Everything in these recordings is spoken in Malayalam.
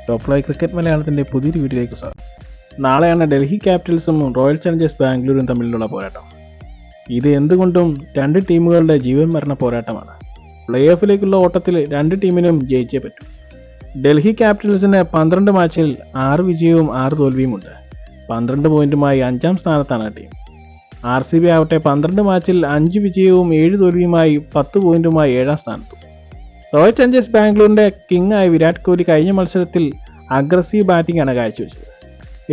ടോപ്പ് ഫ്ലൈ ക്രിക്കറ്റ് മലയാളത്തിൻ്റെ പുതിയൊരു വീഡിയോയിലേക്ക് സ്വാഗതം. നാളെയാണ് ഡൽഹി ക്യാപിറ്റൽസും റോയൽ ചലഞ്ചേഴ്സ് ബാംഗ്ലൂരും തമ്മിലുള്ള പോരാട്ടം. ഇത് എന്തുകൊണ്ടും രണ്ട് ടീമുകളുടെ ജീവൻ മരണ പോരാട്ടമാണ്. പ്ലേ ഓഫിലേക്കുള്ള ഓട്ടത്തിൽ രണ്ട് ടീമിനും ജയിച്ചേ പറ്റൂ. ഡൽഹി ക്യാപിറ്റൽസിന് 12 മാച്ചിൽ 6 വിജയവും 6 തോൽവിയുമുണ്ട്. 12 പോയിന്റുമായി 5ാം സ്ഥാനത്താണ് ടീം. RCB ആവട്ടെ 12 മാച്ചിൽ 5 വിജയവും 7 തോൽവിയുമായി 10 പോയിന്റുമായി 7ാം സ്ഥാനത്തും. റോയൽ ചലഞ്ചേഴ്സ് ബാംഗ്ലൂരിന്റെ കിങ് ആയ വിരാട് കോഹ്ലി കഴിഞ്ഞ മത്സരത്തിൽ അഗ്രസീവ് ബാറ്റിംഗ് ആണ് കാഴ്ചവെച്ചത്.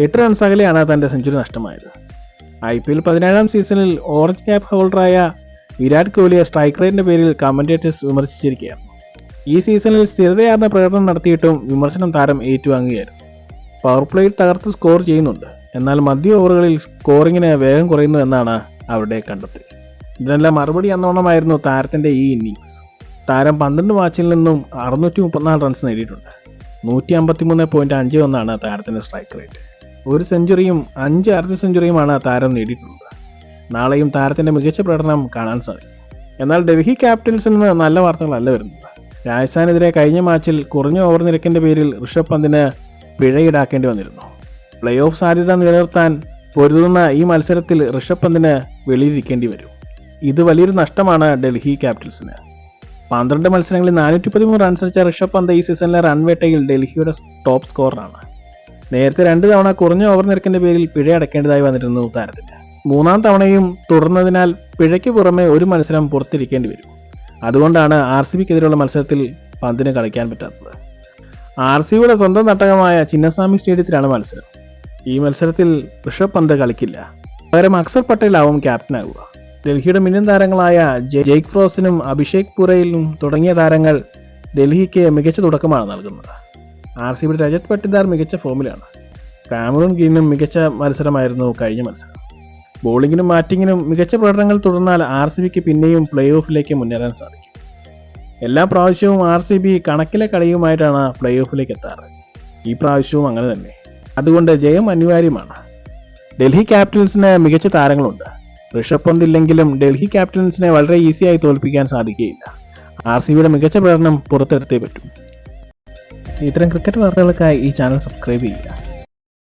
8 റൺസ് അകലെയാണ് തന്റെ സെഞ്ചുറി നഷ്ടമായത്. IPL 17ാം സീസണിൽ ഓറഞ്ച് ക്യാപ്പ് ഹോൾഡറായ വിരാട് കോഹ്ലിയെ സ്ട്രൈക്ക് റേറ്റിന്റെ പേരിൽ കമന്റേറ്റേഴ്സ് വിമർശിച്ചിരിക്കുകയാണ്. ഈ സീസണിൽ സ്ഥിരതയാർന്ന പ്രകടനം നടത്തിയിട്ടും വിമർശനം താരം ഏറ്റുവാങ്ങുകയായിരുന്നു. പവർ പ്ലേയിൽ തകർത്ത് സ്കോർ ചെയ്യുന്നുണ്ട്, എന്നാൽ മധ്യ ഓവറുകളിൽ സ്കോറിങ്ങിന് വേഗം കുറയുന്നു എന്നാണ് അവരുടെ കണ്ടെത്തൽ. ഇതിനെല്ലാം മറുപടി എന്നോണമായിരുന്നു താരത്തിന്റെ ഈ ഇന്നിങ്സ്. താരം 12 മാച്ചിൽ നിന്നും 634 റൺസ് നേടിയിട്ടുണ്ട്. 153.51 താരത്തിന്റെ സ്ട്രൈക്ക് റേറ്റ്. 1 സെഞ്ചുറിയും 5 അർദ്ധ സെഞ്ചുറിയുമാണ് താരം നേടിയിട്ടുള്ളത്. നാളെയും താരത്തിന്റെ മികച്ച പ്രകടനം കാണാൻ സാധിക്കും. എന്നാൽ ഡൽഹി ക്യാപിറ്റൽസിൽ നിന്ന് നല്ല വാർത്തകളല്ല വരുന്നത്. രാജസ്ഥാനെതിരെ കഴിഞ്ഞ മാച്ചിൽ കുറഞ്ഞ ഓവർ നിരക്കിന്റെ പേരിൽ ഋഷഭ് പന്തിന് പിഴ ഈടാക്കേണ്ടി വന്നിരുന്നു. പ്ലേ ഓഫ് സാധ്യത നിലനിർത്താൻ പൊരുതുന്ന ഈ മത്സരത്തിൽ ഋഷഭ് പന്തിന് വെളിയിലിരിക്കേണ്ടി വരും. ഇത് വലിയൊരു നഷ്ടമാണ് ഡൽഹി ക്യാപിറ്റൽസിന്. 12 മത്സരങ്ങളിൽ 413 റൺസ് അടിച്ച ഋഷഭ് പന്ത് ഈ സീസണിലെ റൺവേട്ടയിൽ ഡൽഹിയുടെ ടോപ്പ് സ്കോററാണ്. നേരത്തെ 2 തവണ കുറഞ്ഞ ഓവർ നിരക്കിന്റെ പേരിൽ പിഴ അടയ്ക്കേണ്ടതായി വന്നിരുന്നു താരത്തിന്. 3ാം തവണയും തുടർന്നതിനാൽ പിഴയ്ക്ക് പുറമെ ഒരു മത്സരം പുറത്തിരിക്കേണ്ടി വരും. അതുകൊണ്ടാണ് RCBക്കെതിരെയുള്ള മത്സരത്തിൽ പന്തിന് കളിക്കാൻ പറ്റാത്തത്. RCBയുടെ സ്വന്തം തട്ടകമായ ചിന്നസ്വാമി സ്റ്റേഡിയത്തിലാണ് മത്സരം. ഈ മത്സരത്തിൽ ഋഷഭ് പന്ത് കളിക്കില്ല. പകരം അക്സർ പട്ടേലാവും ക്യാപ്റ്റനാകുക. ഡൽഹിയുടെ മിന്നൻ താരങ്ങളായ ജയ്ക്ക് ഫ്രോസിനും അഭിഷേക് പുരയിലും തുടങ്ങിയ താരങ്ങൾ ഡൽഹിക്ക് മികച്ച തുടക്കമാണ് നൽകുന്നത്. RCBയുടെ രജത് പട്ടിദാർ മികച്ച ഫോമിലാണ്. കാമറൂൺ ഗ്രീനും മികച്ച മത്സരമായിരുന്നു കഴിഞ്ഞ മത്സരം. ബോളിങ്ങിനും ബാറ്റിങ്ങിനും മികച്ച പ്രകടനങ്ങൾ തുടർന്നാൽ RCBക്ക് പിന്നെയും പ്ലേ ഓഫിലേക്ക് മുന്നേറാൻ സാധിക്കും. എല്ലാ പ്രാവശ്യവും RCB കണക്കിലെ കളിയുമായിട്ടാണ് പ്ലേ ഓഫിലേക്ക് എത്താറ്. ഈ പ്രാവശ്യവും അങ്ങനെ തന്നെ. അതുകൊണ്ട് ജയം അനിവാര്യമാണ്. ഡൽഹി ക്യാപിറ്റൽസിന് മികച്ച താരങ്ങളുണ്ട്. ഋഷഭ് പന്ത് ഇല്ലെങ്കിലും ഡൽഹി ക്യാപിറ്റൽസിനെ വളരെ ഈസിയായി തോൽപ്പിക്കാൻ സാധിക്കുകയില്ല. RCBയുടെ മികച്ച പ്രകടനം പുറത്തെടുത്തേ പറ്റൂ. ഇത്തരം ക്രിക്കറ്റ് വാർത്തകൾക്കായി ഈ ചാനൽ സബ്സ്ക്രൈബ് ചെയ്യുക.